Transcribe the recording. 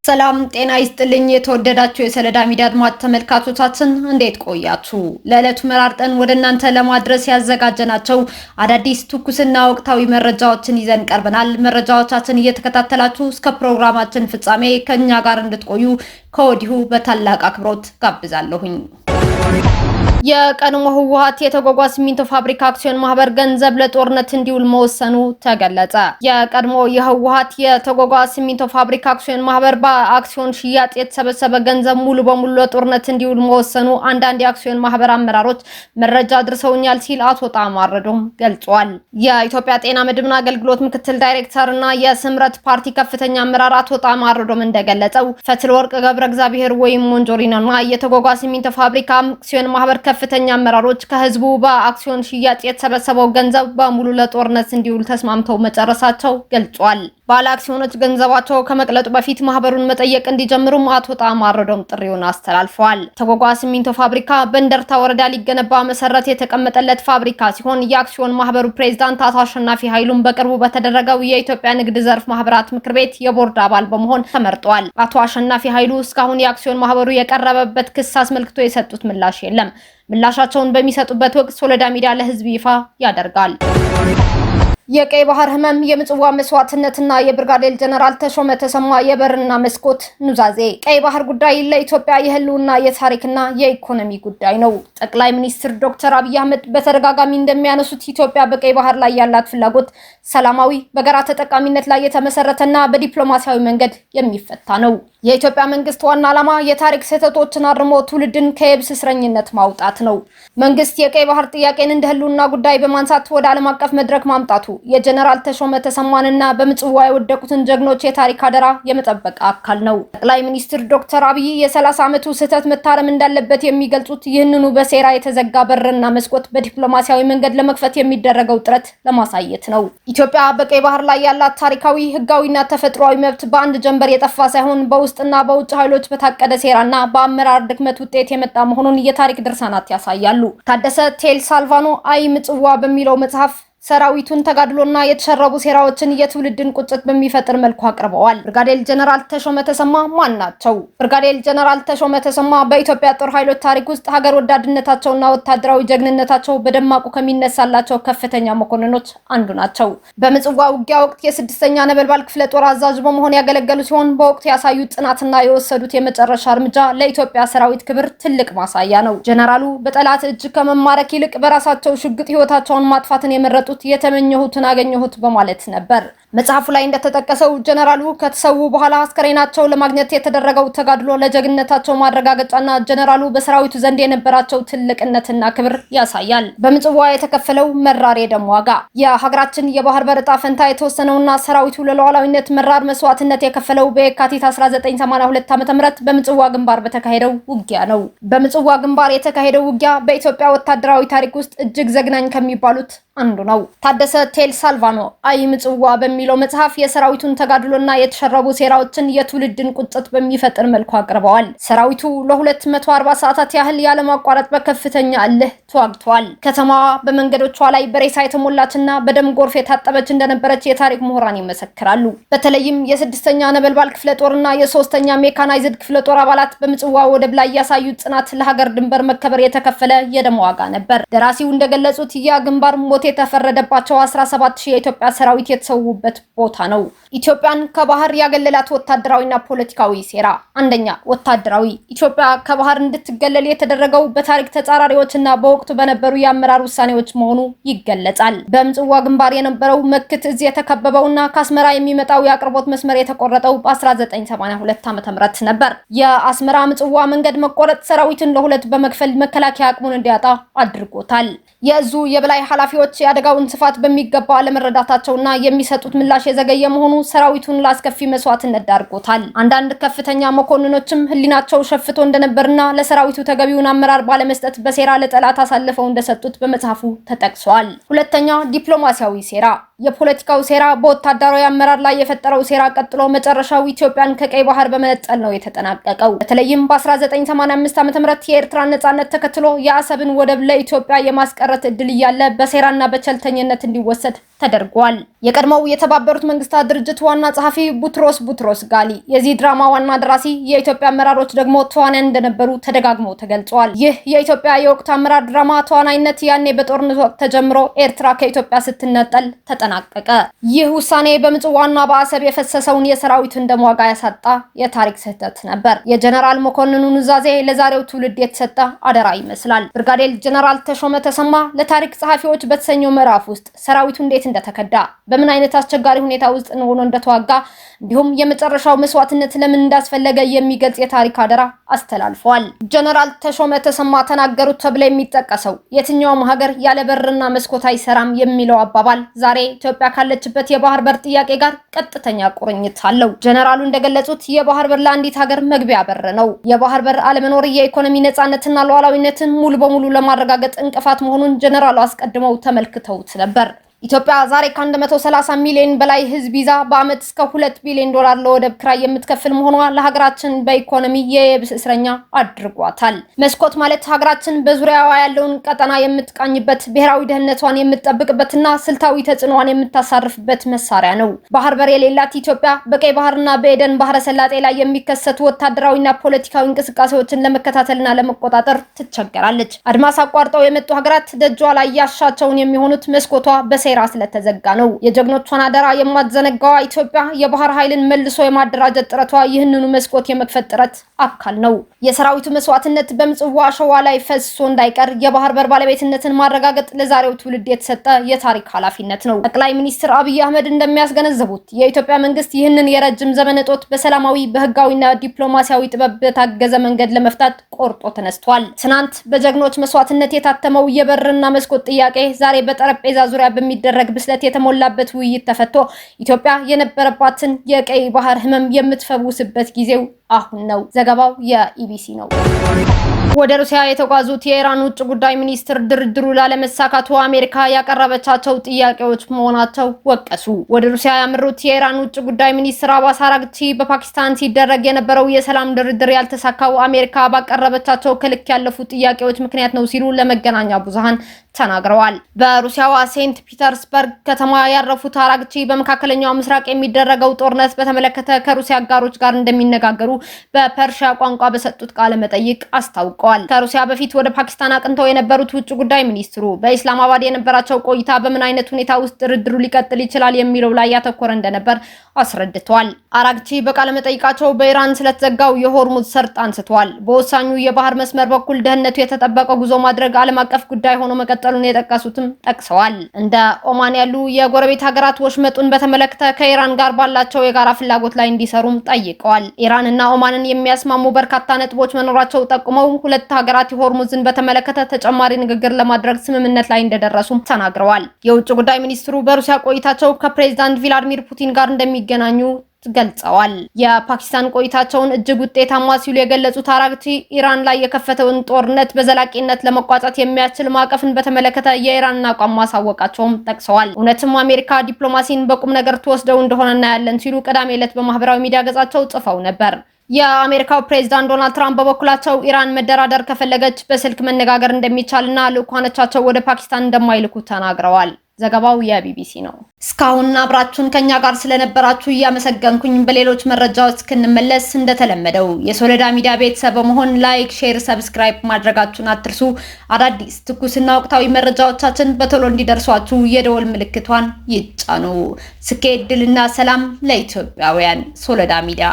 ሰላም ጤና ይስጥልኝ የተወደዳችሁ የሰለዳ ሚዲያ አድማጭ ተመልካቾቻችን እንዴት ቆያችሁ? ለዕለቱ መራርጠን ወደ እናንተ ለማድረስ ያዘጋጀናቸው አዳዲስ ትኩስና ወቅታዊ መረጃዎችን ይዘን ቀርበናል። መረጃዎቻችን እየተከታተላችሁ እስከ ፕሮግራማችን ፍጻሜ ከኛ ጋር እንድትቆዩ ከወዲሁ በታላቅ አክብሮት ጋብዛለሁኝ። የቀድሞ ህወሓት የተጓጓዝ ሲሚንቶ ፋብሪካ አክሲዮን ማህበር ገንዘብ ለጦርነት እንዲውል መወሰኑ ተገለጸ። የቀድሞ የህወሓት የተጓጓዝ ሲሚንቶ ፋብሪካ አክሲዮን ማህበር በአክሲዮን ሽያጭ የተሰበሰበ ገንዘብ ሙሉ በሙሉ ለጦርነት እንዲውል መወሰኑ አንዳንድ የአክሲዮን ማህበር አመራሮች መረጃ አድርሰውኛል ሲል አቶ ጣዕም አረዶም ገልጿል። የኢትዮጵያ ጤና መድህን አገልግሎት ምክትል ዳይሬክተርና የስምረት ፓርቲ ከፍተኛ አመራር አቶ ጣዕም አረዶም እንደገለጸው ፈትል ወርቅ ገብረ እግዚአብሔር ወይም ሞንጆሪኖና የተጓጓዝ ሲሚንቶ ፋብሪካ አክሲዮን ማህበር ከፍተኛ አመራሮች ከህዝቡ በአክሲዮን ሽያጭ የተሰበሰበው ገንዘብ በሙሉ ለጦርነት እንዲውል ተስማምተው መጨረሳቸው ገልጿል። ባለ አክሲዮኖች ገንዘባቸው ከመቅለጡ በፊት ማህበሩን መጠየቅ እንዲጀምሩም አቶ ጣዕም አረዶም ጥሪውን አስተላልፈዋል። ተጓጓዝ ሲሚንቶ ፋብሪካ በእንደርታ ወረዳ ሊገነባ መሰረት የተቀመጠለት ፋብሪካ ሲሆን የአክሲዮን ማህበሩ ፕሬዝዳንት አቶ አሸናፊ ኃይሉም በቅርቡ በተደረገው የኢትዮጵያ ንግድ ዘርፍ ማህበራት ምክር ቤት የቦርድ አባል በመሆን ተመርጧል። አቶ አሸናፊ ኃይሉ እስካሁን የአክሲዮን ማህበሩ የቀረበበት ክስ አስመልክቶ የሰጡት ምላሽ የለም። ምላሻቸውን በሚሰጡበት ወቅት ሶለዳ ሚዲያ ለህዝብ ይፋ ያደርጋል። የቀይ ባህር ህመም የምጽዋ መስዋዕትነትና የብርጋዴር ጀነራል ተሾመ ተሰማ የበርና መስኮት ኑዛዜ። ቀይ ባህር ጉዳይ ለኢትዮጵያ የህልውና የታሪክና የኢኮኖሚ ጉዳይ ነው። ጠቅላይ ሚኒስትር ዶክተር አብይ አህመድ በተደጋጋሚ እንደሚያነሱት ኢትዮጵያ በቀይ ባህር ላይ ያላት ፍላጎት ሰላማዊ፣ በጋራ ተጠቃሚነት ላይ የተመሰረተና በዲፕሎማሲያዊ መንገድ የሚፈታ ነው። የኢትዮጵያ መንግስት ዋና ዓላማ የታሪክ ስህተቶችን አርሞ ትውልድን ከየብስ እስረኝነት ማውጣት ነው። መንግስት የቀይ ባህር ጥያቄን እንደ ህልውና ጉዳይ በማንሳት ወደ ዓለም አቀፍ መድረክ ማምጣቱ የጀነራል ተሾመ ተሰማንና በምጽዋ የወደቁትን ጀግኖች የታሪክ አደራ የመጠበቅ አካል ነው። ጠቅላይ ሚኒስትር ዶክተር አብይ የ30 ዓመቱ ስህተት መታረም እንዳለበት የሚገልጹት ይህንኑ በሴራ የተዘጋ በርና መስኮት በዲፕሎማሲያዊ መንገድ ለመክፈት የሚደረገው ጥረት ለማሳየት ነው። ኢትዮጵያ በቀይ ባህር ላይ ያላት ታሪካዊ፣ ህጋዊና ተፈጥሯዊ መብት በአንድ ጀንበር የጠፋ ሳይሆን በውስጥና በውጭ ኃይሎች በታቀደ ሴራና በአመራር ድክመት ውጤት የመጣ መሆኑን የታሪክ ድርሳናት ያሳያሉ። ታደሰ ቴል ሳልቫኖ አይ ምጽዋ በሚለው መጽሐፍ ሰራዊቱን ተጋድሎና የተሸረቡ ሴራዎችን የትውልድን ቁጭት በሚፈጥር መልኩ አቅርበዋል። ብርጋዴር ጀነራል ተሾመ ተሰማ ማን ናቸው? ብርጋዴር ጀነራል ተሾመ ተሰማ በኢትዮጵያ ጦር ኃይሎች ታሪክ ውስጥ ሀገር ወዳድነታቸውና ወታደራዊ ጀግንነታቸው በደማቁ ከሚነሳላቸው ከፍተኛ መኮንኖች አንዱ ናቸው። በምጽዋ ውጊያ ወቅት የ6ኛ ነበልባል ክፍለ ጦር አዛዥ በመሆን ያገለገሉ ሲሆን በወቅቱ ያሳዩት ጽናትና የወሰዱት የመጨረሻ እርምጃ ለኢትዮጵያ ሰራዊት ክብር ትልቅ ማሳያ ነው። ጀነራሉ በጠላት እጅ ከመማረክ ይልቅ በራሳቸው ሽጉጥ ህይወታቸውን ማጥፋትን የመረጡ የተመኘሁትን አገኘሁት በማለት ነበር። መጽሐፉ ላይ እንደተጠቀሰው ጀነራሉ ከተሰዉ በኋላ አስከሬናቸው ለማግኘት የተደረገው ተጋድሎ ለጀግንነታቸው ማረጋገጫና ጀነራሉ በሰራዊቱ ዘንድ የነበራቸው ትልቅነትና ክብር ያሳያል። በምጽዋ የተከፈለው መራር የደም ዋጋ የሀገራችን የባህር በር ዕጣ ፈንታ የተወሰነውና ሰራዊቱ ለሉዓላዊነት መራር መስዋዕትነት የከፈለው በየካቲት 1982 ዓ.ም በምጽዋ ግንባር በተካሄደው ውጊያ ነው። በምጽዋ ግንባር የተካሄደው ውጊያ በኢትዮጵያ ወታደራዊ ታሪክ ውስጥ እጅግ ዘግናኝ ከሚባሉት አንዱ ነው። ታደሰ ቴል ሳልቫኖ አይ ምጽዋ በሚለው መጽሐፍ የሰራዊቱን ተጋድሎና የተሸረቡ ሴራዎችን የትውልድን ቁጭት በሚፈጥር መልኩ አቅርበዋል። ሰራዊቱ ለ240 ሰዓታት ያህል ያለማቋረጥ በከፍተኛ እልህ ተዋግቷል። ከተማዋ በመንገዶቿ ላይ በሬሳ የተሞላችና በደም ጎርፍ የታጠበች እንደነበረች የታሪክ ምሁራን ይመሰክራሉ። በተለይም የ6ኛ ነበልባል ክፍለ ጦርና የ3ኛ ሜካናይዝድ ክፍለ ጦር አባላት በምጽዋ ወደብ ላይ ያሳዩት ጽናት ለሀገር ድንበር መከበር የተከፈለ የደም ዋጋ ነበር። ደራሲው እንደገለጹት ያ ግንባር የተፈረደባቸው 17000 የኢትዮጵያ ሰራዊት የተሰዉበት ቦታ ነው። ኢትዮጵያን ከባህር ያገለላት ወታደራዊና ፖለቲካዊ ሴራ። አንደኛ፣ ወታደራዊ። ኢትዮጵያ ከባህር እንድትገለል የተደረገው በታሪክ ተጻራሪዎችና በወቅቱ በነበሩ የአመራር ውሳኔዎች መሆኑ ይገለጻል። በምጽዋ ግንባር የነበረው መክት እዝ የተከበበውና ከአስመራ የሚመጣው የአቅርቦት መስመር የተቆረጠው በ1982 ዓ.ም ነበር። የአስመራ ምጽዋ መንገድ መቆረጥ ሰራዊትን ለሁለት በመክፈል መከላከያ አቅሙን እንዲያጣ አድርጎታል። የእዙ የበላይ ኃላፊዎች የአደጋውን ስፋት በሚገባ አለመረዳታቸውና የሚሰጡት ምላሽ የዘገየ መሆኑ ሰራዊቱን ለአስከፊ መስዋዕትነት ዳርጎታል። አንዳንድ ከፍተኛ መኮንኖችም ህሊናቸው ሸፍቶ እንደነበርና ለሰራዊቱ ተገቢውን አመራር ባለመስጠት በሴራ ለጠላት አሳልፈው እንደሰጡት በመጽሐፉ ተጠቅሷል። ሁለተኛ፣ ዲፕሎማሲያዊ ሴራ። የፖለቲካው ሴራ በወታደራዊ አመራር ላይ የፈጠረው ሴራ ቀጥሎ መጨረሻው ኢትዮጵያን ከቀይ ባህር በመነጠል ነው የተጠናቀቀው። በተለይም በ1985 ዓ.ም የኤርትራ ነጻነት ተከትሎ የአሰብን ወደብ ለኢትዮጵያ የማስቀረት እድል እያለ በሴራና በቸልተኝነት እንዲወሰድ ተደርጓል። የቀድሞው የተባበሩት መንግስታት ድርጅት ዋና ጸሐፊ ቡትሮስ ጋሊ የዚህ ድራማ ዋና ደራሲ፣ የኢትዮጵያ አመራሮች ደግሞ ተዋናያን እንደነበሩ ተደጋግመው ተገልጿል። ይህ የኢትዮጵያ የወቅቱ አመራር ድራማ ተዋናይነት ያኔ በጦርነት ወቅት ተጀምሮ ኤርትራ ከኢትዮጵያ ስትነጠል ተጠናቀቀ። ይህ ውሳኔ በምጽዋና በአሰብ የፈሰሰውን የሰራዊቱን ደም ዋጋ ያሳጣ የታሪክ ስህተት ነበር። የጀነራል መኮንኑ ኑዛዜ ለዛሬው ትውልድ የተሰጠ አደራ ይመስላል። ብርጋዴር ጀነራል ተሾመ ተሰማ ለታሪክ ጸሐፊዎች በተሰኘው ምዕራፍ ውስጥ ሰራዊቱ እንዴት እንደተከዳ፣ በምን አይነት አስቸጋሪ ሁኔታ ውስጥ ሆኖ እንደተዋጋ እንዲሁም የመጨረሻው መስዋዕትነት ለምን እንዳስፈለገ የሚገልጽ የታሪክ አደራ አስተላልፈዋል። ጀነራል ተሾመ ተሰማ ተናገሩት ተብሎ የሚጠቀሰው የትኛውም ሀገር ያለ በርና መስኮት አይሰራም የሚለው አባባል ዛሬ ኢትዮጵያ ካለችበት የባህር በር ጥያቄ ጋር ቀጥተኛ ቁርኝት አለው። ጀነራሉ እንደገለጹት የባህር በር ለአንዲት ሀገር መግቢያ በር ነው። የባህር በር አለመኖር የኢኮኖሚ ነጻነትና ሉዓላዊነትን ሙሉ በሙሉ ለማረጋገጥ እንቅፋት መሆኑን ጀነራሉ አስቀድመው ተመልክተውት ነበር። ኢትዮጵያ ዛሬ ከ130 ሚሊዮን በላይ ህዝብ ይዛ በአመት እስከ $2 ቢሊዮን ለወደብ ክራይ የምትከፍል መሆኗ ለሀገራችን በኢኮኖሚ የየብስ እስረኛ አድርጓታል። መስኮት ማለት ሀገራችን በዙሪያዋ ያለውን ቀጠና የምትቃኝበት፣ ብሔራዊ ደህንነቷን የምትጠብቅበትና ስልታዊ ተጽዕኖዋን የምታሳርፍበት መሳሪያ ነው። ባህር በር የሌላት ኢትዮጵያ በቀይ ባህርና በኤደን ባህረ ሰላጤ ላይ የሚከሰቱ ወታደራዊና ፖለቲካዊ እንቅስቃሴዎችን ለመከታተልና ለመቆጣጠር ትቸገራለች። አድማስ አቋርጠው የመጡ ሀገራት ደጇ ላይ ያሻቸውን የሚሆኑት መስኮቷ በሴራ ስለተዘጋ ነው። የጀግኖቿን አደራ የማትዘነጋዋ ኢትዮጵያ የባህር ኃይልን መልሶ የማደራጀት ጥረቷ ይህንኑ መስኮት የመክፈት ጥረት አካል ነው። የሰራዊቱ መስዋዕትነት በምጽዋ አሸዋ ላይ ፈሶ እንዳይቀር የባህር በር ባለቤትነትን ማረጋገጥ ለዛሬው ትውልድ የተሰጠ የታሪክ ኃላፊነት ነው። ጠቅላይ ሚኒስትር አብይ አህመድ እንደሚያስገነዝቡት የኢትዮጵያ መንግስት ይህንን የረጅም ዘመን እጦት በሰላማዊ በህጋዊና ዲፕሎማሲያዊ ጥበብ በታገዘ መንገድ ለመፍታት ቆርጦ ተነስቷል። ትናንት በጀግኖች መስዋዕትነት የታተመው የበርና መስኮት ጥያቄ ዛሬ በጠረጴዛ ዙሪያ በሚደረግ ብስለት የተሞላበት ውይይት ተፈቶ ኢትዮጵያ የነበረባትን የቀይ ባህር ህመም የምትፈውስበት ጊዜው አሁን ነው። ዘገባው የኢቢሲ ነው። ወደ ሩሲያ የተጓዙት የኢራን ውጭ ጉዳይ ሚኒስትር ድርድሩ ላለመሳካቱ አሜሪካ ያቀረበቻቸው ጥያቄዎች መሆናቸው ወቀሱ። ወደ ሩሲያ ያመሩት የኢራን ውጭ ጉዳይ ሚኒስትር አባስ አራግቺ በፓኪስታን ሲደረግ የነበረው የሰላም ድርድር ያልተሳካው አሜሪካ ባቀረበቻቸው ከልክ ያለፉ ጥያቄዎች ምክንያት ነው ሲሉ ለመገናኛ ብዙሃን ተናግረዋል። በሩሲያዋ ሴንት ፒተርስበርግ ከተማ ያረፉት አራግቺ በመካከለኛው ምስራቅ የሚደረገው ጦርነት በተመለከተ ከሩሲያ አጋሮች ጋር እንደሚነጋገሩ በፐርሺያ ቋንቋ በሰጡት ቃለ መጠይቅ አስታውቀዋል። ከሩሲያ በፊት ወደ ፓኪስታን አቅንተው የነበሩት ውጭ ጉዳይ ሚኒስትሩ በኢስላማባድ የነበራቸው ቆይታ በምን አይነት ሁኔታ ውስጥ ድርድሩ ሊቀጥል ይችላል የሚለው ላይ ያተኮረ እንደነበር አስረድተዋል። አራግቺ በቃለ መጠይቃቸው በኢራን ስለተዘጋው የሆርሙዝ ሰርጥ አንስተዋል። በወሳኙ የባህር መስመር በኩል ደህንነቱ የተጠበቀ ጉዞ ማድረግ ዓለም አቀፍ ጉዳይ ሆኖ መቀጠሉን የጠቀሱትም ጠቅሰዋል። እንደ ኦማን ያሉ የጎረቤት ሀገራት ወሽመጡን በተመለከተ ከኢራን ጋር ባላቸው የጋራ ፍላጎት ላይ እንዲሰሩም ጠይቀዋል። ኢራን እና ኦማንን የሚያስማሙ በርካታ ነጥቦች መኖራቸው ጠቁመው ሁለት ሀገራት የሆርሙዝን በተመለከተ ተጨማሪ ንግግር ለማድረግ ስምምነት ላይ እንደደረሱም ተናግረዋል። የውጭ ጉዳይ ሚኒስትሩ በሩሲያ ቆይታቸው ከፕሬዝዳንት ቭላዲሚር ፑቲን ጋር እንደሚገናኙ ገልጸዋል። የፓኪስታን ቆይታቸውን እጅግ ውጤታማ ሲሉ የገለጹት አራግቺ ኢራን ላይ የከፈተውን ጦርነት በዘላቂነት ለመቋጨት የሚያስችል ማዕቀፍን በተመለከተ የኢራንን አቋም ማሳወቃቸውም ጠቅሰዋል። እውነትም አሜሪካ ዲፕሎማሲን በቁም ነገር ትወስደው እንደሆነ እናያለን ሲሉ ቅዳሜ ዕለት በማህበራዊ ሚዲያ ገጻቸው ጽፈው ነበር። የአሜሪካው ፕሬዝዳንት ዶናልድ ትራምፕ በበኩላቸው ኢራን መደራደር ከፈለገች በስልክ መነጋገር እንደሚቻልና ልኡካኖቻቸው ወደ ፓኪስታን እንደማይልኩ ተናግረዋል። ዘገባው የቢቢሲ ነው። እስካሁን አብራችሁን ከኛ ጋር ስለነበራችሁ እያመሰገንኩኝ በሌሎች መረጃዎች እስክንመለስ እንደተለመደው የሶለዳ ሚዲያ ቤተሰብ በመሆን ላይክ፣ ሼር፣ ሰብስክራይብ ማድረጋችሁን አትርሱ። አዳዲስ ትኩስና ወቅታዊ መረጃዎቻችን በቶሎ እንዲደርሷችሁ የደወል ምልክቷን ይጫኑ። ስኬት፣ ድልና ሰላም ለኢትዮጵያውያን። ሶለዳ ሚዲያ